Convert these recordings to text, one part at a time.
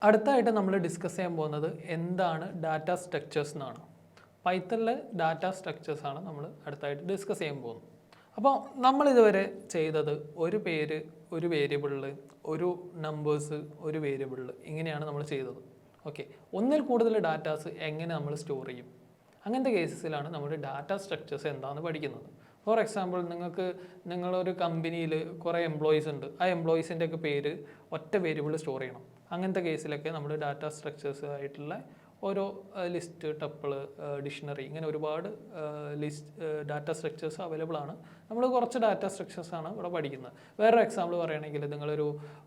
അടുത്തായിട്ട് നമ്മൾ ഡിസ്കസ് ചെയ്യാൻ പോകുന്നത് എന്താണ് ഡാറ്റ സ്ട്രക്ചേഴ്സ് എന്നാണ്. പൈത്തണിലെ ഡാറ്റ സ്ട്രക്ചേഴ്സ് ആണ് നമ്മൾ അടുത്തായിട്ട് ഡിസ്കസ് ചെയ്യാൻ പോകുന്നത്. അപ്പോൾ നമ്മൾ ഇതുവരെ ചെയ്തത് ഒരു പേര് ഒരു വേരിയബിളിൽ, ഒരു നമ്പേഴ്സ് ഒരു വേരിയബിളിൽ, ഇങ്ങനെയാണ് നമ്മൾ ചെയ്തത്. ഓക്കെ, ഒന്നിൽ കൂടുതൽ ഡാറ്റാസ് എങ്ങനെ നമ്മൾ സ്റ്റോർ ചെയ്യും, അങ്ങനത്തെ കേസസിലാണ് നമ്മൾ ഡാറ്റ സ്ട്രക്ചേഴ്സ് എന്താണെന്ന് പഠിക്കുന്നത്. ഫോർ എക്സാമ്പിൾ, നിങ്ങളൊരു കമ്പനിയിൽ കുറേ എംപ്ലോയീസ് ഉണ്ട്. ആ എംപ്ലോയീസിൻ്റെ ഒക്കെ പേര് ഒറ്റ വേരിയബിളിൽ സ്റ്റോർ ചെയ്യണം. അങ്ങനത്തെ കേസിലൊക്കെ നമ്മൾ ഡാറ്റ സ്ട്രക്ചേഴ്സ് ആയിട്ടുള്ള ഓരോ ലിസ്റ്റ്, ടപ്പിൾ, ഡിക്ഷണറി, ഇങ്ങനെ ഒരുപാട് ഡാറ്റ സ്ട്രക്ചേഴ്സ് അവൈലബിൾ ആണ്. നമ്മൾ കുറച്ച് ഡാറ്റ സ്ട്രക്ചേഴ്സ് ആണ് ഇവിടെ പഠിക്കുന്നത്. വേറൊരു എക്സാമ്പിൾ പറയുകയാണെങ്കിൽ,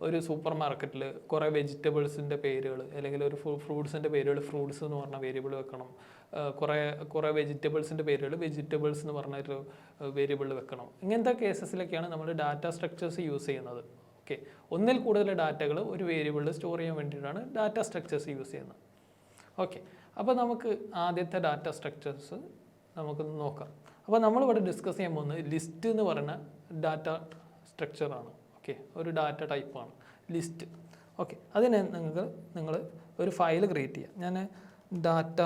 ഒരു സൂപ്പർ മാർക്കറ്റിൽ കുറേ വെജിറ്റബിൾസിൻ്റെ പേരുകൾ, അല്ലെങ്കിൽ ഒരു ഫ്രൂട്ട്സിൻ്റെ പേരുകൾ ഫ്രൂട്ട്സ് എന്ന് പറഞ്ഞ വേരിയബിൾ വെക്കണം. കുറേ വെജിറ്റബിൾസിൻ്റെ പേരുകൾ വെജിറ്റബിൾസ് എന്ന് പറഞ്ഞൊരു വേരിയബിളിൽ വെക്കണം. ഇങ്ങനത്തെ കേസസിലൊക്കെയാണ് നമ്മൾ ഡാറ്റ സ്ട്രക്ചേഴ്സ് യൂസ് ചെയ്യുന്നത്. ഓക്കെ, ഒന്നിൽ കൂടുതൽ ഡാറ്റകൾ ഒരു വേരിയബിളിൽ സ്റ്റോർ ചെയ്യാൻ വേണ്ടിയിട്ടാണ് ഡാറ്റ സ്ട്രക്ചേഴ്സ് യൂസ് ചെയ്യുന്നത്. ഓക്കെ, അപ്പോൾ നമുക്ക് ആദ്യത്തെ ഡാറ്റ സ്ട്രക്ചേഴ്സ് നമുക്കൊന്ന് നോക്കാം. അപ്പോൾ നമ്മളിവിടെ ഡിസ്കസ് ചെയ്യാൻ പോകുന്നത് ലിസ്റ്റ് എന്ന് പറയുന്ന ഡാറ്റ സ്ട്രക്ചറാണ്. ഓക്കെ, ഒരു ഡാറ്റ ടൈപ്പാണ് ലിസ്റ്റ്. ഓക്കെ, അതിന് നിങ്ങൾ ഒരു ഫയൽ ക്രിയേറ്റ് ചെയ്യുക. ഞാൻ ഡാറ്റ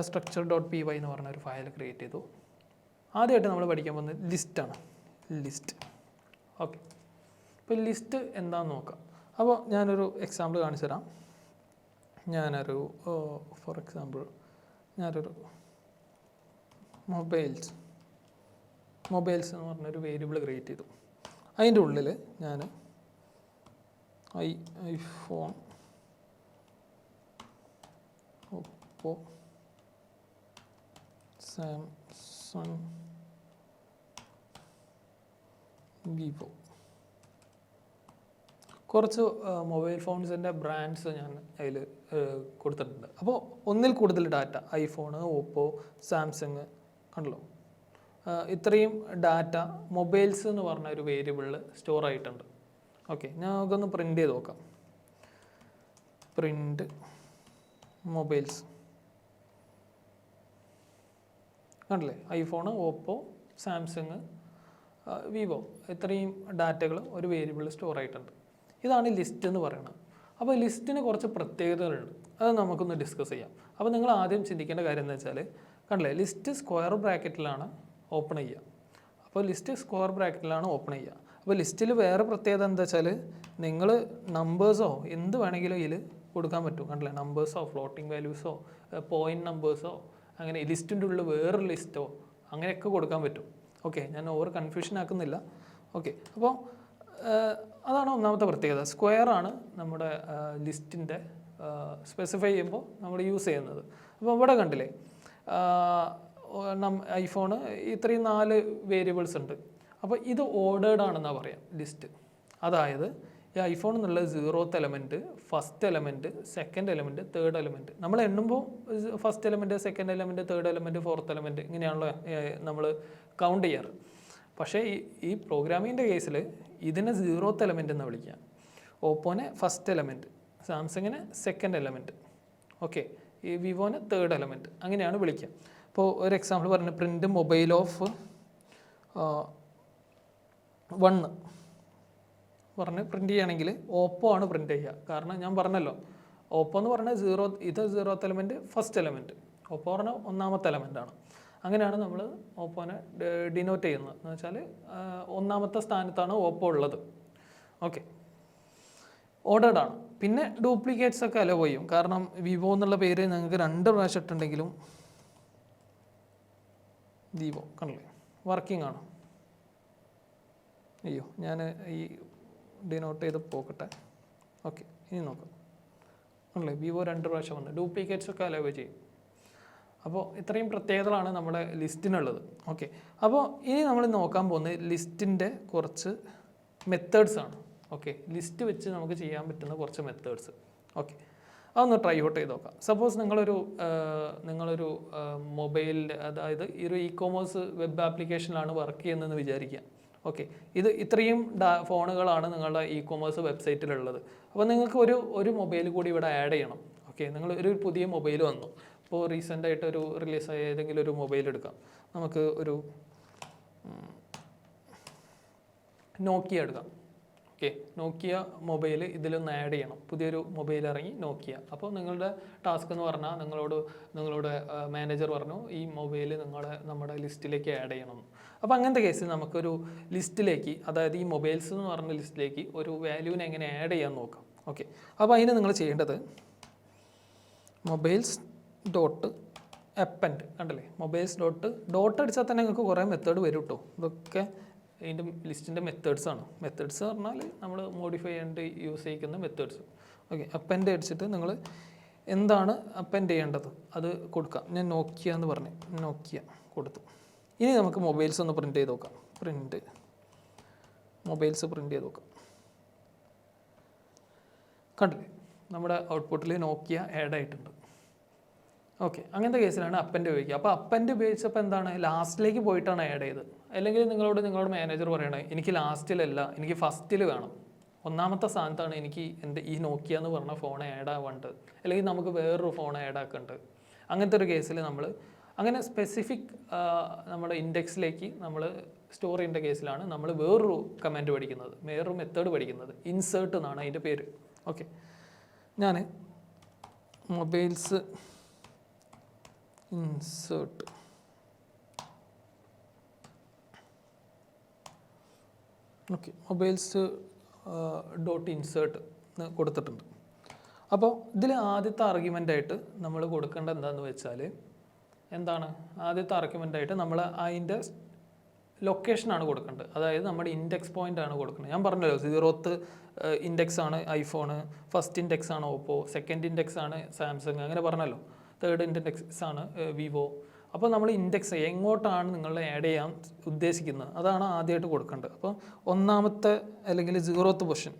സ്ട്രക്ചർ .py എന്ന് പറഞ്ഞ ഒരു ഫയൽ ക്രിയേറ്റ് ചെയ്തു. ആദ്യമായിട്ട് നമ്മൾ പഠിക്കാൻ പോകുന്നത് ലിസ്റ്റാണ്. ലിസ്റ്റ്. ഓക്കെ, ഇപ്പോൾ ലിസ്റ്റ് എന്താണെന്ന് നോക്കാം. അപ്പോൾ ഞാനൊരു എക്സാമ്പിൾ കാണിച്ചു തരാം. ഫോർ എക്സാമ്പിൾ ഞാനൊരു മൊബൈൽസ് എന്ന് പറഞ്ഞൊരു വേരിയബിൾ ക്രിയേറ്റ് ചെയ്തു. അതിൻ്റെ ഉള്ളിൽ ഞാൻ ഐഫോൺ, ഓപ്പോ, സാംസങ്, വിവോ, കുറച്ച് മൊബൈൽ ഫോൺസിൻ്റെ ബ്രാൻഡ്സ് ഞാൻ അതിൽ കൊടുത്തിട്ടുണ്ട്. അപ്പോൾ ഒന്നിൽ കൂടുതൽ ഡാറ്റ, ഐഫോണ്, ഓപ്പോ, സാംസങ്, കണ്ടല്ലോ, ഇത്രയും ഡാറ്റ മൊബൈൽസ് എന്ന് പറഞ്ഞ ഒരു വേരിയബിളിൽ സ്റ്റോർ ആയിട്ടുണ്ട്. ഓക്കെ, ഞാൻ നമുക്കൊന്ന് പ്രിൻ്റ് ചെയ്ത് നോക്കാം. പ്രിൻ്റ് മൊബൈൽസ്, കണ്ടില്ലേ, ഐഫോണ്, ഓപ്പോ, സാംസങ്, വിവോ, ഇത്രയും ഡാറ്റകൾ ഒരു വേരിയബിളിൽ സ്റ്റോർ ആയിട്ടുണ്ട്. ഇതാണ് ലിസ്റ്റ് എന്ന് പറയുന്നത്. അപ്പോൾ ലിസ്റ്റിന് കുറച്ച് പ്രത്യേകതകളുണ്ട്, അത് നമുക്കൊന്ന് ഡിസ്കസ് ചെയ്യാം. അപ്പോൾ നിങ്ങൾ ആദ്യം ചിന്തിക്കേണ്ട കാര്യം എന്താ വെച്ചാൽ, കണ്ടില്ലേ, ലിസ്റ്റ് സ്ക്വയർ ബ്രാക്കറ്റിലാണ് ഓപ്പൺ ചെയ്യുക. അപ്പോൾ ലിസ്റ്റ് സ്ക്വയർ ബ്രാക്കറ്റിലാണ് ഓപ്പൺ ചെയ്യുക. അപ്പോൾ ലിസ്റ്റിൽ വേറെ പ്രത്യേകത എന്താ വെച്ചാൽ, നിങ്ങൾ നമ്പേഴ്സോ എന്ത് വേണമെങ്കിലും ഇതിൽ കൊടുക്കാൻ പറ്റും. കണ്ടില്ലേ, നമ്പേഴ്സോ ഫ്ലോട്ടിംഗ് വാല്യൂസോ പോയിന്റ് നമ്പേഴ്സോ, അങ്ങനെ ലിസ്റ്റിൻ്റെ ഉള്ളിൽ വേറൊരു ലിസ്റ്റോ അങ്ങനെയൊക്കെ കൊടുക്കാൻ പറ്റും. ഓക്കെ, ഞാൻ ഓവർ കൺഫ്യൂഷൻ ആക്കുന്നില്ല. ഓക്കെ, അപ്പോൾ അതാണ് ഒന്നാമത്തെ പ്രത്യേകത. സ്ക്വയർ ആണ് നമ്മുടെ ലിസ്റ്റിൻ്റെ സ്പെസിഫൈ ചെയ്യുമ്പോൾ നമ്മൾ യൂസ് ചെയ്യുന്നത്. അപ്പോൾ ഇവിടെ കണ്ടില്ലേ, ഐഫോണ് ഇത്രയും 4 വേരിയബിൾസ് ഉണ്ട്. അപ്പോൾ ഇത് ഓർഡേർഡ് ആണെന്നാണ് പറയാം ലിസ്റ്റ്. അതായത് ഈ ഐഫോൺ എന്നുള്ള 0th element, first element, second element, third element, നമ്മൾ എണ്ണുമ്പോൾ first element, second element, third element, fourth element, ഇങ്ങനെയാണല്ലോ നമ്മൾ കൗണ്ട് ചെയ്യാറ്. പക്ഷേ ഈ പ്രോഗ്രാമിങ്ങിൻ്റെ കേസിൽ ഇതിനെ 0th എലമെൻറ്റ് എന്ന് വിളിക്കുക, ഓപ്പോനെ ഫസ്റ്റ് എലമെൻറ്റ്, സാംസങ്ങിനെ സെക്കൻഡ് എലമെൻറ്റ്, ഓക്കെ, ഈ വിവോനെ തേർഡ് എലമെൻറ്റ്, അങ്ങനെയാണ് വിളിക്കുക. ഇപ്പോൾ ഒരു എക്സാമ്പിൾ പറഞ്ഞു, പ്രിൻ്റ് മൊബൈൽ ഓഫ് 1 പറഞ്ഞ് പ്രിൻ്റ് ചെയ്യുകയാണെങ്കിൽ ഓപ്പോ ആണ് പ്രിൻ്റ് ചെയ്യുക. കാരണം ഞാൻ പറഞ്ഞല്ലോ, ഓപ്പോ എന്ന് പറഞ്ഞാൽ 0th element, first element, Oppo പറഞ്ഞാൽ ഒന്നാമത്തെ എലമെൻ്റാണ്. അങ്ങനെയാണ് നമ്മൾ ഓപ്പോനെ ഡിനോട്ട് ചെയ്യുന്നത്. എന്ന് വെച്ചാൽ ഒന്നാമത്തെ സ്ഥാനത്താണ് ഓപ്പോ ഉള്ളത്. ഓക്കെ, ഓർഡേർഡ് ആണ്. പിന്നെ ഡ്യൂപ്ലിക്കേറ്റ്സ് ഒക്കെ അലോ ചെയ്യും. കാരണം വിവോ എന്നുള്ള പേര് നിങ്ങൾക്ക് 2 പ്രാവശ്യം ഇട്ടുണ്ടെങ്കിലും വിവോ കണ്ടില്ലേ, വർക്കിംഗ് ആണ്. അയ്യോ, ഞാൻ ഈ ഡിനോട്ട് ചെയ്ത് പോക്കട്ടെ. ഓക്കെ, ഇനി നോക്കാം. ആണല്ലേ, വിവോ 2 പ്രാവശ്യം വന്ന് ഡ്യൂപ്ലിക്കേറ്റ്സ് ഒക്കെ അലോ ചെയ്യും. അപ്പോൾ ഇത്രയും പ്രത്യേകതകളാണ് നമ്മുടെ ലിസ്റ്റിനുള്ളത്. ഓക്കെ, അപ്പോൾ ഇനി നമ്മൾ നോക്കാൻ പോകുന്നത് ലിസ്റ്റിൻ്റെ കുറച്ച് മെത്തേഡ്സ് ആണ്. ഓക്കെ, ലിസ്റ്റ് വെച്ച് നമുക്ക് ചെയ്യാൻ പറ്റുന്ന കുറച്ച് മെത്തേഡ്സ്. ഓക്കെ, അതൊന്ന് ട്രൈ ഔട്ട് ചെയ്ത് നോക്കാം. സപ്പോസ് നിങ്ങളൊരു മൊബൈലിൽ, അതായത് ഈ ഒരു ഇ-കൊമേഴ്സ് വെബ് ആപ്ലിക്കേഷനിലാണ് വർക്ക് ചെയ്യുന്നതെന്ന് വിചാരിക്കുക. ഓക്കെ, ഇത്രയും ഫോണുകളാണ് നിങ്ങളുടെ ഇ-കൊമേഴ്സ് വെബ്സൈറ്റിലുള്ളത്. അപ്പോൾ നിങ്ങൾക്ക് ഒരു മൊബൈൽ കൂടി ഇവിടെ ആഡ് ചെയ്യണം. ഓക്കെ, നിങ്ങൾ ഒരു പുതിയ മൊബൈൽ വന്നു. ഇപ്പോൾ റീസെൻ്റായിട്ട് റിലീസായ ഏതെങ്കിലും ഒരു മൊബൈൽ എടുക്കാം. നമുക്ക് ഒരു നോക്കിയ എടുക്കാം. ഓക്കെ, നോക്കിയ മൊബൈൽ ഇതിലൊന്ന് ആഡ് ചെയ്യണം. പുതിയൊരു മൊബൈൽ ഇറങ്ങി നോക്കിയ. അപ്പോൾ നിങ്ങളുടെ ടാസ്ക് എന്ന് പറഞ്ഞാൽ നിങ്ങളുടെ മാനേജർ പറഞ്ഞു ഈ മൊബൈൽ നമ്മുടെ ലിസ്റ്റിലേക്ക് ആഡ് ചെയ്യണം. അപ്പോൾ അങ്ങനത്തെ കേസിൽ നമുക്കൊരു ലിസ്റ്റിലേക്ക്, അതായത് ഈ മൊബൈൽസ് എന്ന് പറഞ്ഞ ലിസ്റ്റിലേക്ക് ഒരു വാല്യൂവിനെ എങ്ങനെ ആഡ് ചെയ്യാൻ നോക്കാം. ഓക്കെ, അപ്പോൾ അതിന് നിങ്ങൾ ചെയ്യേണ്ടത് മൊബൈൽസ് ഡോട്ട് അപ്പൻഡ് കണ്ടല്ലേ, മൊബൈൽസ് ഡോട്ട് അടിച്ചാൽ തന്നെ നിങ്ങൾക്ക് കുറേ മെത്തേഡ് വരും കേട്ടോ. ഇതൊക്കെ ഇതിൻ്റെ ലിസ്റ്റിൻ്റെ മെത്തേഡ്സാണ്. മെത്തേഡ്സ് പറഞ്ഞാൽ നമ്മൾ മോഡിഫൈ ചെയ്യേണ്ട യൂസ് ചെയ്യുന്ന മെത്തേഡ്സ്. ഓക്കെ, അപ്പൻഡ് അടിച്ചിട്ട് നിങ്ങൾ എന്താണ് അപ്പൻഡ് ചെയ്യേണ്ടത് അത് കൊടുക്കാം. ഞാൻ നോക്കിയ എന്ന് പറഞ്ഞു, നോക്കിയ കൊടുത്തു. ഇനി നമുക്ക് മൊബൈൽസ് ഒന്ന് പ്രിൻറ്റ് ചെയ്ത് നോക്കാം. മൊബൈൽസ് പ്രിൻറ്റ് ചെയ്ത് നോക്കാം. കണ്ടില്ലേ, നമ്മുടെ ഔട്ട്പുട്ടിൽ നോക്കിയ ആഡ് ആയിട്ടുണ്ട്. ഓക്കെ, അങ്ങനത്തെ കേസിലാണ് അപ്പൻഡ് ഉപയോഗിക്കുക. അപ്പോൾ അപ്പൻഡ് ഉപയോഗിച്ചപ്പോൾ എന്താണ്, ലാസ്റ്റിലേക്ക് പോയിട്ടാണ് ആഡ് ചെയ്തത്. അല്ലെങ്കിൽ നിങ്ങളുടെ മാനേജർ പറയണത് എനിക്ക് ലാസ്റ്റിലല്ല, എനിക്ക് ഫസ്റ്റിൽ വേണം, ഒന്നാമത്തെ സ്ഥാനത്താണ് എനിക്ക് എൻ്റെ ഈ നോക്കിയ എന്ന് പറഞ്ഞ ഫോൺ ആഡ് ആവേണ്ടത്, അല്ലെങ്കിൽ നമുക്ക് വേറൊരു ഫോൺ ആഡ് ആക്കേണ്ടത്. അങ്ങനത്തെ ഒരു കേസിൽ നമ്മൾ അങ്ങനെ സ്പെസിഫിക് നമ്മുടെ ഇൻഡെക്സിലേക്ക് നമ്മൾ സ്റ്റോർ ചെയ്യേണ്ട കേസിലാണ് നമ്മൾ വേറൊരു കമാൻഡ് പഠിക്കുന്നത്, വേറൊരു മെത്തേഡ് പഠിക്കുന്നത്. ഇൻസേർട്ട് എന്നാണ് അതിൻ്റെ പേര്. ഓക്കെ, ഞാൻ mobiles insert okay, mobiles dot insert കൊടുത്തിട്ടുണ്ട്. അപ്പോൾ ഇതിൽ ആദ്യത്തെ ആർഗ്യുമെൻ്റായിട്ട് നമ്മൾ കൊടുക്കേണ്ടത് എന്താണെന്ന് വെച്ചാൽ, ആദ്യത്തെ ആർഗ്യുമെൻ്റായിട്ട് നമ്മൾ അതിൻ്റെ ലൊക്കേഷനാണ് കൊടുക്കേണ്ടത്. അതായത് നമ്മുടെ ഇൻഡെക്സ് പോയിൻ്റ് ആണ് കൊടുക്കുന്നത്. ഞാൻ പറഞ്ഞല്ലോ 0th ഇൻഡെക്സ് ആണ് ഐഫോണ്, ഫസ്റ്റ് ഇൻഡെക്സ് ആണ് ഓപ്പോ, സെക്കൻഡ് ഇൻഡെക്സ് ആണ് സാംസങ്, അങ്ങനെ പറഞ്ഞല്ലോ. തേർഡ് ഇൻഡെക്സ് ആണ് വിവോ. അപ്പോൾ നമ്മൾ ഇൻഡെക്സ് എങ്ങോട്ടാണ് നിങ്ങൾ ആഡ് ചെയ്യാൻ ഉദ്ദേശിക്കുന്നത് അതാണ് ആദ്യമായിട്ട് കൊടുക്കേണ്ടത്. അപ്പോൾ ഒന്നാമത്തെ അല്ലെങ്കിൽ 0th പൊസിഷൻ,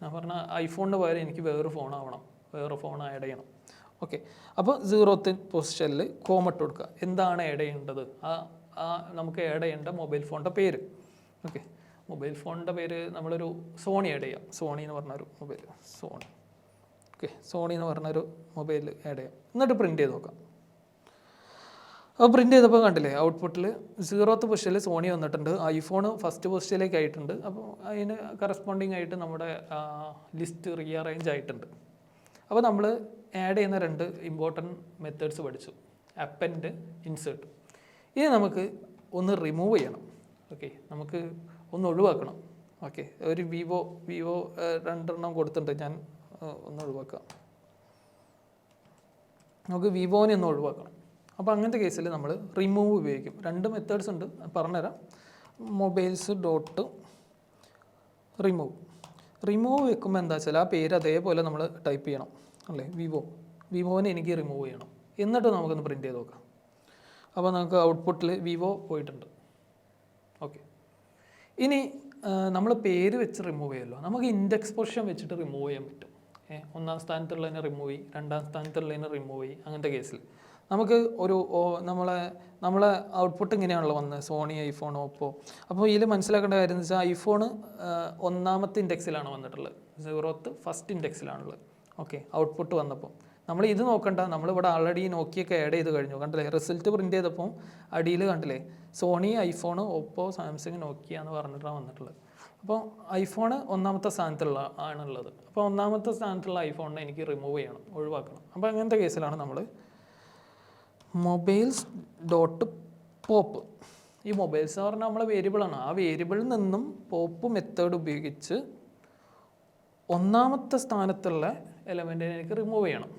ഞാൻ പറഞ്ഞ ഐഫോണിന് പകരം എനിക്ക് വേറൊരു ഫോൺ ആവണം, വേറെ ഫോൺ ആഡ് ചെയ്യണം. ഓക്കെ, അപ്പോൾ 0th പൊസിഷനിൽ കോമട്ട് കൊടുക്കുക. എന്താണ് ആഡ് ചെയ്യേണ്ടത്, നമുക്ക് ആഡ് ചെയ്യേണ്ട മൊബൈൽ ഫോണിൻ്റെ പേര്. ഓക്കെ, മൊബൈൽ ഫോണിൻ്റെ പേര് നമ്മളൊരു സോണി ആഡ് ചെയ്യാം. സോണി എന്ന് പറഞ്ഞൊരു മൊബൈൽ, സോണി. ഓക്കെ, സോണി എന്ന് പറഞ്ഞൊരു മൊബൈൽ ആഡ് ചെയ്യാം. എന്നിട്ട് പ്രിൻറ്റ് ചെയ്ത് നോക്കാം. അപ്പോൾ പ്രിൻറ്റ് ചെയ്തപ്പോൾ കണ്ടില്ലേ, ഔട്ട്പുട്ടിൽ 0th പൊസിഷനിൽ സോണി വന്നിട്ടുണ്ട്, ഐഫോൺ ഫസ്റ്റ് പൊസിഷനിലേക്ക് ആയിട്ടുണ്ട്. അപ്പോൾ അതിന് കറസ്പോണ്ടിങ് ആയിട്ട് നമ്മുടെ ലിസ്റ്റ് റീഅറേഞ്ച് ആയിട്ടുണ്ട്. അപ്പോൾ നമ്മൾ ആഡ് ചെയ്യുന്ന 2 ഇമ്പോർട്ടൻറ്റ് മെത്തേഡ്സ് പഠിച്ചു, അപ്പൻഡ്, ഇൻസേർട്ട്. ഇനി നമുക്ക് ഒന്ന് റിമൂവ് ചെയ്യണം. ഓക്കെ, നമുക്ക് ഒന്ന് ഒഴിവാക്കണം. ഓക്കെ, ഒരു വിവോ 2 കൊടുത്തിട്ടുണ്ട്, ഞാൻ ഒന്ന് ഒഴിവാക്കാം. നമുക്ക് വിവോനെ ഒന്ന് ഒഴിവാക്കണം. അപ്പോൾ അങ്ങനത്തെ കേസിൽ നമ്മൾ റിമൂവ് ഉപയോഗിക്കും. 2 മെത്തേഡ്സ് ഉണ്ട്, പറഞ്ഞുതരാം. മൊബൈൽസ് ഡോട്ട് റിമൂവ് വെക്കുമ്പോൾ എന്താ വെച്ചാൽ ആ പേര് അതേപോലെ നമ്മൾ ടൈപ്പ് ചെയ്യണം അല്ലേ. വിവോനെ എനിക്ക് റിമൂവ് ചെയ്യണം. എന്നിട്ട് നമുക്കൊന്ന് പ്രിൻറ്റ് ചെയ്ത് നോക്കാം. അപ്പോൾ നമുക്ക് ഔട്ട്പുട്ടിൽ വിവോ പോയിട്ടുണ്ട്. ഓക്കെ, ഇനി നമ്മൾ പേര് വെച്ച് റിമൂവ് ചെയ്യുമല്ലോ, നമുക്ക് ഇൻഡെക്സ് പൊസിഷൻ വെച്ചിട്ട് റിമൂവ് ചെയ്യാൻ പറ്റും. 1ാം സ്ഥാനത്തുള്ളതിനെ റിമൂവ് ചെയ്യും, 2ാം സ്ഥാനത്തുള്ളതിനെ റിമൂവ് ചെയ്യും. അങ്ങനത്തെ കേസിൽ നമുക്ക് നമ്മളെ ഔട്ട്പുട്ട് ഇങ്ങനെയാണല്ലോ വന്നത്, സോണി, ഐഫോൺ, ഓപ്പോ. അപ്പോൾ ഇതിൽ മനസ്സിലാക്കേണ്ട കാര്യം എന്ന് വെച്ചാൽ ഐഫോണ് 1ാമത്തെ ഇൻഡെക്സിലാണ് വന്നിട്ടുള്ളത്, 0th ഫസ്റ്റ് ഇൻഡെക്സിലാണുള്ളത്. ഓക്കെ, ഔട്ട്പുട്ട് വന്നപ്പോൾ നമ്മൾ ഇത് നോക്കണ്ട, നമ്മളിവിടെ ആൾറെഡി നോക്കിയൊക്കെ ആഡ് ചെയ്ത് കഴിഞ്ഞു. കണ്ടില്ലേ, റിസൾട്ട് പ്രിൻറ്റ് ചെയ്തപ്പോൾ അടിയിൽ കണ്ടില്ലേ സോണി, ഐഫോൺ, ഓപ്പോ, സാംസങ്, നോക്കിയ എന്ന് പറഞ്ഞിട്ടാണ് വന്നിട്ടുള്ളത്. അപ്പോൾ ഐഫോൺ 1ാമത്തെ സ്ഥാനത്തുള്ള ആണുള്ളത്. അപ്പോൾ 1ാമത്തെ സ്ഥാനത്തുള്ള ഐഫോണിനെ എനിക്ക് റിമൂവ് ചെയ്യണം, ഒഴിവാക്കണം. അപ്പോൾ അങ്ങനത്തെ കേസിലാണ് നമ്മൾ മൊബൈൽസ് ഡോട്ട് പോപ്പ്. ഈ മൊബൈൽസ് എന്ന് പറഞ്ഞാൽ നമ്മളെ വേരിയബിളാണ്. ആ വേരിയബിളിൽ നിന്നും പോപ്പ് മെത്തേഡ് ഉപയോഗിച്ച് 1ാമത്തെ സ്ഥാനത്തുള്ള എലമെൻറ്റിനെ എനിക്ക് റിമൂവ് ചെയ്യണം.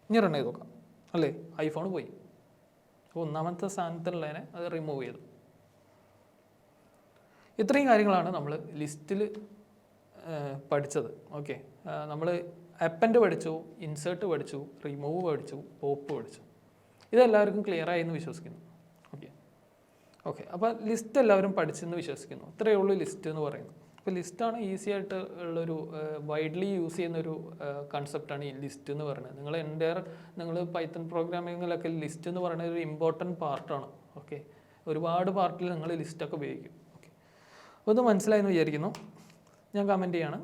ഇനി റൺ ചെയ്ത് നോക്കാം അല്ലേ, ഐഫോൺ പോയി. അപ്പോൾ 1ാമത്തെ സ്ഥാനത്തുള്ളതിനെ അത് റിമൂവ് ചെയ്തു. ഇത്രയും കാര്യങ്ങളാണ് നമ്മൾ ലിസ്റ്റിൽ പഠിച്ചത്. ഓക്കെ, നമ്മൾ അപ്പൻഡ് പഠിച്ചു, ഇൻസേർട്ട് പഠിച്ചു, റിമൂവ് പഠിച്ചു, പോപ്പ് പഠിച്ചു. ഇതെല്ലാവർക്കും ക്ലിയർ ആയി എന്ന് വിശ്വസിക്കുന്നു. ഓക്കെ, അപ്പോൾ ലിസ്റ്റ് എല്ലാവരും പഠിച്ചെന്ന് വിശ്വസിക്കുന്നു. ഇത്രയേ ഉള്ളൂ ലിസ്റ്റ് എന്ന് പറയുന്നത്. അപ്പോൾ ലിസ്റ്റാണ് ഈസി ആയിട്ട് ഉള്ളൊരു വൈഡ്ലി യൂസ് ചെയ്യുന്നൊരു കൺസെപ്റ്റാണ് ഈ ലിസ്റ്റ് എന്ന് പറയുന്നത്. നിങ്ങൾ പൈത്തൺ പ്രോഗ്രാമിങ്ങിലൊക്കെ ലിസ്റ്റ് എന്ന് പറയുന്നത് ഒരു ഇമ്പോർട്ടൻറ്റ് പാർട്ടാണ്. ഓക്കെ, ഒരുപാട് പാർട്ടിൽ നിങ്ങൾ ലിസ്റ്റൊക്കെ ഉപയോഗിക്കും. ഓക്കെ, അപ്പോൾ ഇത് മനസ്സിലായെന്ന് വിചാരിക്കുന്നു. ഞാൻ കമൻറ്റ് ചെയ്യാണ്.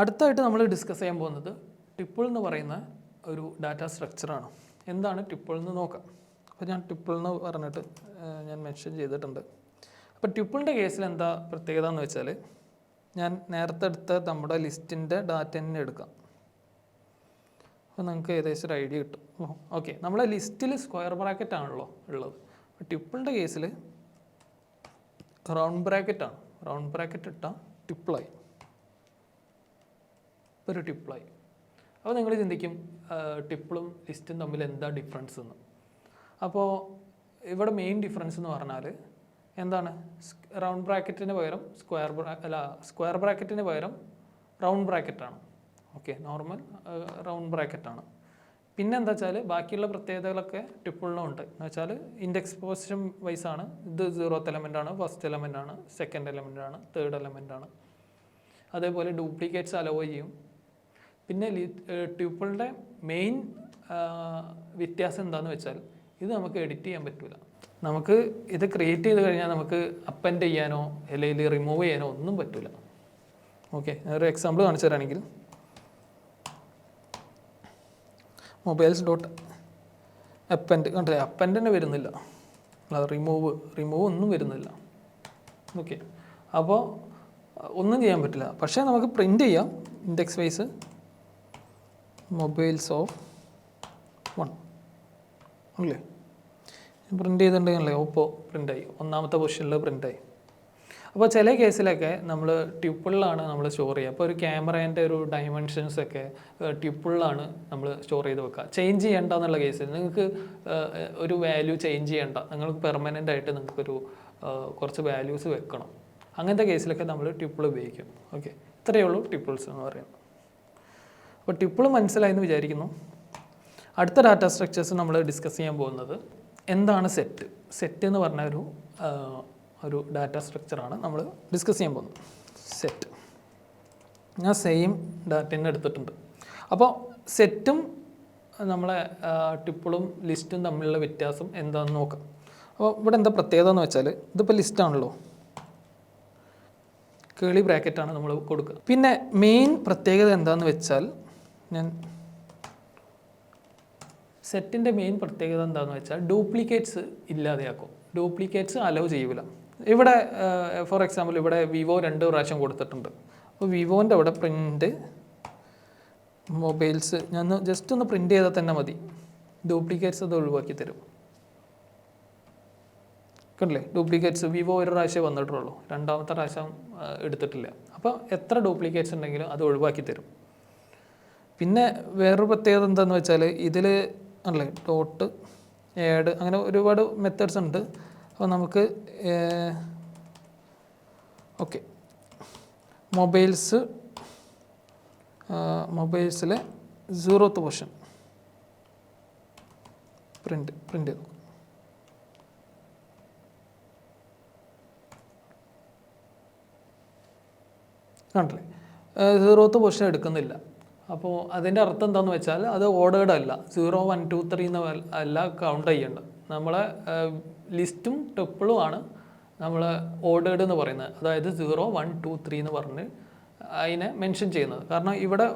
അടുത്തായിട്ട് നമ്മൾ ഡിസ്കസ് ചെയ്യാൻ പോകുന്നത് ട്യൂപ്പിൾ എന്ന് പറയുന്ന ഒരു ഡാറ്റ സ്ട്രക്ചറാണ്. എന്താണ് ട്യൂപ്പിൾ എന്ന് നോക്കാം. അപ്പോൾ ഞാൻ ട്യൂപ്പിൾ എന്ന് പറഞ്ഞിട്ട് ഞാൻ മെൻഷൻ ചെയ്തിട്ടുണ്ട്. അപ്പോൾ ട്യൂപ്പിളിൻ്റെ കേസിൽ എന്താ പ്രത്യേകത എന്ന് വെച്ചാൽ, ഞാൻ നേരത്തെ എടുത്ത നമ്മുടെ ലിസ്റ്റിൻ്റെ ഡാറ്റ തന്നെ എടുക്കാം. അപ്പോൾ നിങ്ങൾക്ക് ഏകദേശം ഒരു ഐഡിയ കിട്ടും. ഓക്കെ, നമ്മളെ ലിസ്റ്റിൽ സ്ക്വയർ ബ്രാക്കറ്റ് ആണല്ലോ ഉള്ളത്. ട്യൂപ്പിളിൻ്റെ കേസിൽ റൗണ്ട് ബ്രാക്കറ്റാണ്. റൗണ്ട് ബ്രാക്കറ്റ് ഇട്ടാൽ ട്യൂപ്പിളായി, ഒരു ട്യൂപ്പിളായി. അപ്പോൾ നിങ്ങൾ ചിന്തിക്കും ട്യൂപ്പിളും ലിസ്റ്റും തമ്മിൽ എന്താ ഡിഫറൻസ് എന്ന്. അപ്പോൾ ഇവിടെ മെയിൻ ഡിഫറൻസ് എന്ന് പറഞ്ഞാൽ എന്താണ്, റൗണ്ട് ബ്രാക്കറ്റിന് പകരം സ്ക്വയർ ബ്രാക്കറ്റിന് പകരം റൗണ്ട് ബ്രാക്കറ്റാണ്. ഓക്കെ, നോർമൽ റൗണ്ട് ബ്രാക്കറ്റാണ്. പിന്നെ എന്താ വെച്ചാൽ ബാക്കിയുള്ള പ്രത്യേകതകളൊക്കെ ട്യൂപ്പിളിനും ഉണ്ട്. എന്ന് വെച്ചാൽ ഇൻഡെക്സ് പൊസിഷൻ വൈസാണ്. ഇത് 0th എലമെൻ്റാണ്, ഫസ്റ്റ് എലമെൻ്റാണ്, സെക്കൻഡ് എലമെൻ്റാണ്, തേർഡ് എലമെൻ്റാണ്. അതേപോലെ ഡ്യൂപ്ലിക്കേറ്റ്സ് അലോ ചെയ്യും. പിന്നെ ട്യൂപ്പിളിൻ്റെ മെയിൻ വ്യത്യാസം എന്താണെന്ന് വെച്ചാൽ ഇത് നമുക്ക് എഡിറ്റ് ചെയ്യാൻ പറ്റില്ല. നമുക്ക് ഇത് ക്രിയേറ്റ് ചെയ്ത് കഴിഞ്ഞാൽ നമുക്ക് അപ്പൻഡ് ചെയ്യാനോ അല്ലെങ്കിൽ റിമൂവ് ചെയ്യാനോ ഒന്നും പറ്റില്ല. ഓക്കെ, ഒരു എക്സാമ്പിൾ കാണിച്ചു തരാണെങ്കിൽ മൊബൈൽസ് ഡോട്ട് അപ്പൻഡ് കണ്ടില്ലേ, അപ്പൻഡ് തന്നെ വരുന്നില്ല, റിമൂവ് ഒന്നും വരുന്നില്ല. ഓക്കെ, അപ്പോൾ ഒന്നും ചെയ്യാൻ പറ്റില്ല. പക്ഷേ നമുക്ക് പ്രിൻ്റ് ചെയ്യാം. ഇൻഡെക്സ് വൈസ് മൊബൈൽസ് ഓഫ് 1 അല്ലേ, പ്രിൻ്റ് ചെയ്തിട്ടുണ്ടെങ്കിലേ ഓപ്പോ പ്രിൻ്റായി, 1ാമത്തെ പൊസിഷനിൽ പ്രിൻ്റായി. അപ്പോൾ ചില കേസിലൊക്കെ നമ്മൾ ട്യൂപ്പിളിലാണ് നമ്മൾ സ്റ്റോർ ചെയ്യുക. അപ്പോൾ ഒരു ക്യാമറേൻ്റെ ഒരു ഡയമെൻഷൻസൊക്കെ ട്യൂപ്പിളിലാണ് നമ്മൾ സ്റ്റോർ ചെയ്ത് വെക്കുക. ചേഞ്ച് ചെയ്യേണ്ട എന്നുള്ള കേസിൽ നിങ്ങൾക്ക് ഒരു വാല്യൂ ചേഞ്ച് ചെയ്യേണ്ട, നിങ്ങൾക്ക് പെർമനൻ്റ് ആയിട്ട് നിങ്ങൾക്കൊരു കുറച്ച് വാല്യൂസ് വെക്കണം. അങ്ങനത്തെ കേസിലൊക്കെ നമ്മൾ ട്യൂപ്പിൾ ഉപയോഗിക്കും. ഓക്കെ, ഇത്രയേ ഉള്ളൂ ട്യൂപ്പിൾസ് എന്ന് പറയുന്നത്. അപ്പോൾ ട്യൂപ്പിൾ മനസ്സിലായെന്ന് വിചാരിക്കുന്നു. അടുത്ത ഡാറ്റ സ്ട്രക്ചേഴ്സ് നമ്മൾ ഡിസ്കസ് ചെയ്യാൻ പോകുന്നത് എന്താണ് സെറ്റ്. സെറ്റ് എന്ന് പറഞ്ഞ ഒരു ഡാറ്റ സ്ട്രക്ചറാണ് നമ്മൾ ഡിസ്കസ് ചെയ്യാൻ പോകുന്നത്. സെറ്റ് ഞാൻ സെയിം ഡാറ്റ തന്നെ എടുത്തിട്ടുണ്ട്. അപ്പോൾ സെറ്റും നമ്മളെ ട്യൂപ്പിളും ലിസ്റ്റും തമ്മിലുള്ള വ്യത്യാസം എന്താണെന്ന് നോക്കാം. അപ്പോൾ ഇവിടെ എന്താ പ്രത്യേകത എന്ന് വെച്ചാൽ, ഇതിപ്പോൾ ലിസ്റ്റാണല്ലോ, കേളി ബ്രാക്കറ്റാണ് നമ്മൾ കൊടുക്കുക. പിന്നെ മെയിൻ പ്രത്യേകത എന്താണെന്ന് വെച്ചാൽ, ഞാൻ സെറ്റിൻ്റെ മെയിൻ പ്രത്യേകത എന്താണെന്ന് വെച്ചാൽ ഡ്യൂപ്ലിക്കേറ്റ്സ് ഇല്ലാതെയാക്കും. ഡ്യൂപ്ലിക്കേറ്റ്സ് അലോ ചെയ്യൂല. ഇവിടെ ഫോർ എക്സാമ്പിൾ ഇവിടെ വിവോ 2 പ്രാവശ്യം കൊടുത്തിട്ടുണ്ട്. അപ്പോൾ വിവോൻ്റെ അവിടെ പ്രിൻ്റ് മൊബൈൽസ് ഞാൻ ജസ്റ്റ് ഒന്ന് പ്രിൻ്റ് ചെയ്താൽ തന്നെ മതി, ഡ്യൂപ്ലിക്കേറ്റ്സ് അത് ഒഴിവാക്കി തരും. കണ്ടില്ലേ, ഡ്യൂപ്ലിക്കേറ്റ്സ് വിവോ 1 പ്രാവശ്യം വന്നിട്ടുള്ളൂ, 2ാമത്തെ പ്രാവശ്യം എടുത്തിട്ടില്ല. അപ്പോൾ എത്ര ഡ്യൂപ്ലിക്കേറ്റ്സ് ഉണ്ടെങ്കിലും അത് ഒഴിവാക്കി തരും. പിന്നെ വേറൊരു പ്രത്യേകത എന്താണെന്ന് വെച്ചാൽ ഇതിൽ അല്ലേ ഡോട്ട് ആഡ് അങ്ങനെ ഒരുപാട് മെത്തേഡ്സ് ഉണ്ട്. അപ്പോൾ നമുക്ക് ഓക്കെ മൊബൈൽസിലെ 0th പൊസിഷൻ പ്രിൻ്റ് ചെയ്തു. കണ്ടില്ലേ, 0th പൊസിഷൻ എടുക്കുന്നില്ല. അപ്പോൾ അതിൻ്റെ അർത്ഥം എന്താണെന്ന് വെച്ചാൽ അത് ഓർഡേർഡ് അല്ല, 0 1 2 3 എന്ന് അല്ല കൗണ്ട് ചെയ്യേണ്ടത്. നമ്മളെ ലിസ്റ്റും ട്യൂപ്പിളുമാണ് നമ്മൾ ഓർഡേർഡ് എന്ന് പറയുന്നത്. അതായത് 0 1 2 3 എന്ന് പറഞ്ഞ് അതിനെ മെൻഷൻ ചെയ്യുന്നത്. കാരണം ഇവിടെ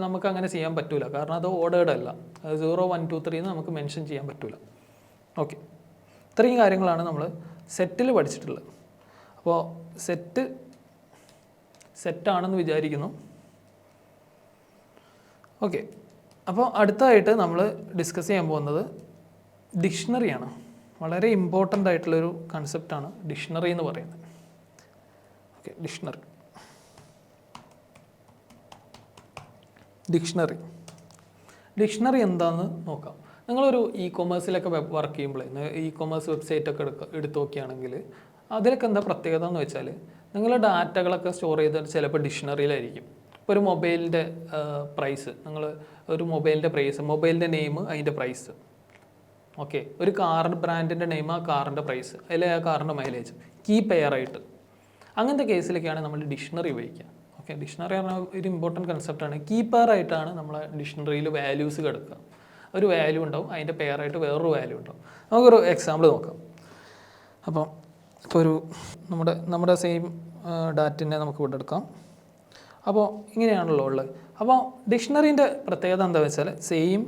നമുക്ക് അങ്ങനെ ചെയ്യാൻ പറ്റില്ല, കാരണം അത് ഓർഡേർഡ് അല്ല. 0 1 2 3 എന്ന് നമുക്ക് മെൻഷൻ ചെയ്യാൻ പറ്റില്ല. ഓക്കെ, ഇത്രയും കാര്യങ്ങളാണ് നമ്മൾ സെറ്റിൽ പഠിച്ചിട്ടുള്ളത്. അപ്പോൾ സെറ്റാണെന്ന് വിചാരിക്കുന്നു. ഓക്കെ, അപ്പോൾ അടുത്തതായിട്ട് നമ്മൾ ഡിസ്കസ് ചെയ്യാൻ പോകുന്നത് ഡിക്ഷണറിയാണ്. വളരെ ഇമ്പോർട്ടൻ്റ് ആയിട്ടുള്ളൊരു കൺസെപ്റ്റാണ് ഡിക്ഷണറി എന്ന് പറയുന്നത്. ഓക്കെ, ഡിക്ഷണറി എന്താണെന്ന് നോക്കാം. നിങ്ങളൊരു കൊമേഴ്സിലൊക്കെ വർക്ക് ചെയ്യുമ്പോഴേ, കൊമേഴ്സ് വെബ്സൈറ്റൊക്കെ എടുത്ത് നോക്കുകയാണെങ്കിൽ അതിലൊക്കെ എന്താ പ്രത്യേകത എന്ന് വെച്ചാൽ, നിങ്ങളുടെ ഡാറ്റകളൊക്കെ സ്റ്റോർ ചെയ്തത് ചിലപ്പോൾ ഡിക്ഷണറിയിലായിരിക്കും. ഇപ്പോൾ ഒരു മൊബൈലിൻ്റെ പ്രൈസ്, നിങ്ങൾ ഒരു മൊബൈലിൻ്റെ പ്രൈസ്, മൊബൈലിൻ്റെ നെയിം, അതിൻ്റെ പ്രൈസ്. ഓക്കെ, ഒരു കാറിൻ്റെ ബ്രാൻഡിൻ്റെ നെയിം, ആ കാറിൻ്റെ പ്രൈസ്, അല്ലെങ്കിൽ ആ കാറിൻ്റെ മൈലേജ്, കീ പെയറായിട്ട്. അങ്ങനത്തെ കേസിലൊക്കെയാണ് നമ്മൾ ഡിക്ഷണറി ഉപയോഗിക്കുക. ഓക്കെ, ഡിക്ഷണറി പറഞ്ഞാൽ ഒരു ഇമ്പോർട്ടൻറ്റ് കൺസെപ്റ്റാണ്. കീ പെയറായിട്ടാണ് നമ്മളെ ഡിക്ഷണറിയിൽ വാല്യൂസ് കിടക്കുക. ഒരു വാല്യൂ ഉണ്ടാവും, അതിൻ്റെ പെയറായിട്ട് വേറൊരു വാല്യൂ ഉണ്ടാവും. നമുക്കൊരു എക്സാമ്പിൾ നോക്കാം. അപ്പോൾ ഒരു നമ്മുടെ സെയിം ഡാറ്റിനെ നമുക്ക് ഇവിടെ എടുക്കാം. അപ്പോൾ ഇങ്ങനെയാണല്ലോ ഉള്ളത്. അപ്പോൾ ഡിക്ഷണറീൻ്റെ പ്രത്യേകത എന്താണെന്ന് വെച്ചാൽ സെയിം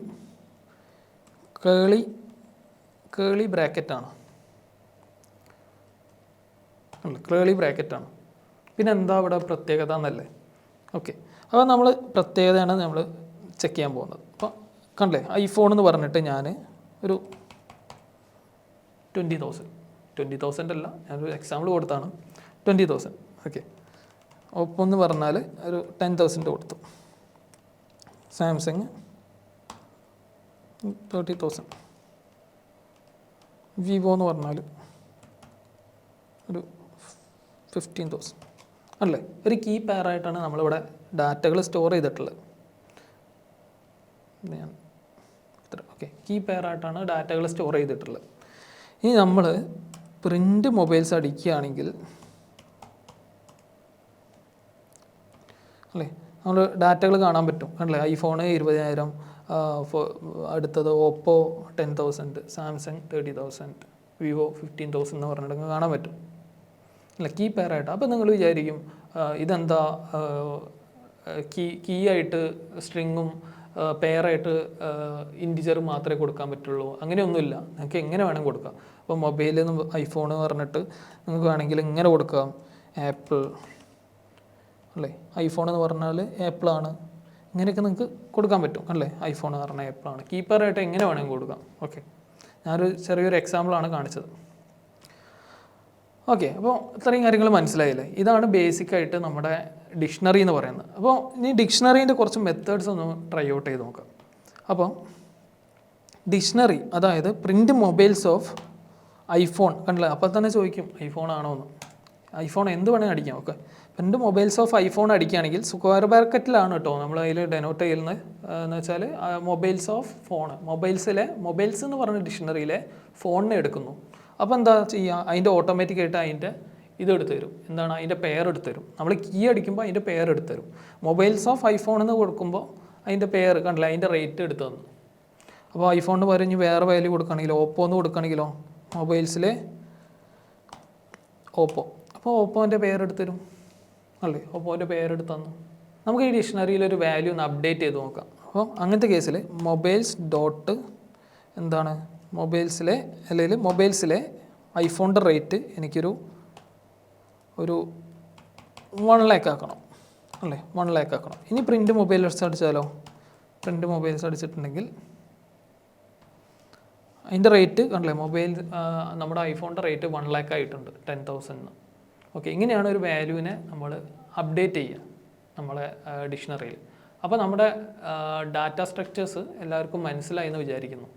കേളി ബ്രാക്കറ്റാണ്. അല്ല കേളി ബ്രാക്കറ്റാണ്. പിന്നെ എന്താ ഇവിടെ പ്രത്യേകത എന്നല്ലേ? ഓക്കെ, അപ്പോൾ നമ്മൾ പ്രത്യേകതയാണ് നമ്മൾ ചെക്ക് ചെയ്യാൻ പോകുന്നത്. അപ്പോൾ കണ്ടില്ലേ, ഐഫോൺ എന്ന് പറഞ്ഞിട്ട് ഞാൻ ഒരു 20,000 അല്ല, ഞാനൊരു എക്സാമ്പിൾ കൊടുത്താണ് 20,000. ഓക്കെ, ഓപ്പോ എന്ന് പറഞ്ഞാൽ ഒരു 10,000 കൊടുത്തു. സാംസങ് 30,000. വിവോ എന്ന് പറഞ്ഞാൽ ഒരു 15,000 അല്ലേ? ഒരു കീ പെയറായിട്ടാണ് നമ്മളിവിടെ ഡാറ്റകൾ സ്റ്റോർ ചെയ്തിട്ടുള്ളത്. ഓക്കെ, കീ പെയറായിട്ടാണ് ഡാറ്റകൾ സ്റ്റോർ ചെയ്തിട്ടുള്ളത്. ഇനി നമ്മൾ പ്രിൻ്റ് മൊബൈൽസ് അടിക്കുകയാണെങ്കിൽ അല്ലേ, നമ്മൾ ഡാറ്റകൾ കാണാൻ പറ്റും. കണ്ടില്ലേ, ഐഫോൺ 20,000, അടുത്തത് ഓപ്പോ 10,000, സാംസങ് 30,000, വിവോ 15,000 എന്ന് പറഞ്ഞിട്ട് കാണാൻ പറ്റും അല്ല, കീ പെയറായിട്ട്. അപ്പോൾ നിങ്ങൾ വിചാരിക്കും ഇതെന്താ കീ ആയിട്ട് സ്ട്രിങ്ങും പെയറായിട്ട് ഇൻറ്റിജർ മാത്രമേ കൊടുക്കാൻ പറ്റുള്ളൂ? അങ്ങനെയൊന്നുമില്ല, നിങ്ങൾക്ക് എങ്ങനെ വേണം കൊടുക്കാം. അപ്പോൾ മൊബൈലിൽ നിന്ന് ഐഫോൺ എന്ന് പറഞ്ഞിട്ട് നിങ്ങൾക്ക് വേണമെങ്കിൽ ഇങ്ങനെ കൊടുക്കാം, ആപ്പിൾ അല്ലേ, ഐഫോൺ എന്ന് പറഞ്ഞാൽ ആപ്പിളാണ്, ഇങ്ങനെയൊക്കെ നിങ്ങൾക്ക് കൊടുക്കാൻ പറ്റും അല്ലേ. ഐഫോൺ എന്ന് പറഞ്ഞാൽ ആപ്പിളാണ്, കീ പെയറായിട്ട് എങ്ങനെ വേണമെങ്കിൽ കൊടുക്കാം. ഓക്കെ, ഞാനൊരു ചെറിയൊരു എക്സാമ്പിളാണ് കാണിച്ചത്. ഓക്കെ, അപ്പോൾ ഇത്രയും കാര്യങ്ങൾ മനസ്സിലായില്ലേ? ഇതാണ് ബേസിക്കായിട്ട് നമ്മുടെ ഡിക്ഷണറി എന്ന് പറയുന്നത്. അപ്പോൾ ഇനി ഡിക്ഷണറീൻ്റെ കുറച്ച് മെത്തേഡ്സ് ഒന്ന് ട്രൈ ഔട്ട് ചെയ്ത് നോക്കാം. അപ്പോൾ ഡിക്ഷണറി, അതായത് പ്രിൻ്റ് മൊബൈൽസ് ഓഫ് ഐഫോൺ, കണ്ടില്ല, അപ്പോൾ തന്നെ ചോദിക്കും ഐഫോൺ ആണോ എന്ന്. ഐഫോൺ എന്ത് വേണമെങ്കിൽ അടിക്കാം. Okay, print mobiles of iPhone അടിക്കുകയാണെങ്കിൽ സ്ക്വയർ ബ്രാക്കറ്റിലാണ് കേട്ടോ നമ്മൾ അതിൽ ഡെനോട്ട് ചെയ്യുന്നത്. എന്ന് വെച്ചാൽ മൊബൈൽസ് ഓഫ് ഫോൺ, മൊബൈൽസ് എന്ന് പറഞ്ഞ ഡിക്ഷണറിയിലെ ഫോണിനെ എടുക്കുന്നു. അപ്പോൾ എന്താ ചെയ്യുക, അതിൻ്റെ ഓട്ടോമാറ്റിക്കായിട്ട് അതിൻ്റെ ഇതെടുത്ത് തരും, എന്താണ് അതിൻ്റെ പെയർ എടുത്ത് തരും. നമ്മൾ കീ അടിക്കുമ്പോൾ അതിൻ്റെ പെയർ എടുത്ത് തരും. മൊബൈൽസ് ഓഫ് ഐഫോൺ എന്ന് കൊടുക്കുമ്പോൾ അതിൻ്റെ പെയർ കണ്ടില്ല, അതിൻ്റെ റേറ്റ് എടുത്ത് തന്നു. അപ്പോൾ ഐഫോണിന് പകരം ഇനി വേറെ വാല്യൂ കൊടുക്കുകയാണെങ്കിലോ, ഓപ്പോ എന്ന് കൊടുക്കുകയാണെങ്കിലോ, മൊബൈൽസിലെ ഓപ്പോ, അപ്പോൾ ഓപ്പോൻ്റെ പെയർ എടുത്ത് തരും അല്ലേ, ഓപ്പോൻ്റെ പെയർ എടുത്ത് തന്നു. നമുക്ക് ഈ ഡിക്ഷണറിയിൽ ഒരു വാല്യൂ ഒന്ന് അപ്ഡേറ്റ് ചെയ്ത് നോക്കാം. അപ്പോൾ അങ്ങനത്തെ കേസിൽ മൊബൈൽസ് ഡോട്ട് എന്താണ് അല്ലെങ്കിൽ മൊബൈൽസിലെ ഐഫോണിൻ്റെ റേറ്റ് എനിക്കൊരു 1 lakh ആക്കണം അല്ലേ, 1 lakh ആക്കണം. ഇനി പ്രിൻ്റ് മൊബൈൽസ് അടിച്ചാലോ, പ്രിൻ്റ് മൊബൈൽസ് അടിച്ചിട്ടുണ്ടെങ്കിൽ അതിൻ്റെ റേറ്റ് കണ്ടില്ലേ, നമ്മുടെ ഐഫോണിൻ്റെ റേറ്റ് 1 lakh ആയിട്ടുണ്ട്, 10,000. ഓക്കെ, ഇങ്ങനെയാണ് ഒരു വാല്യൂവിനെ നമ്മൾ അപ്ഡേറ്റ് ചെയ്യുക നമ്മളെ ഡിക്ഷണറിയിൽ. അപ്പോൾ നമ്മുടെ ഡാറ്റ സ്ട്രക്ചേഴ്സ് എല്ലാവർക്കും മനസ്സിലായി എന്ന് വിചാരിക്കുന്നു.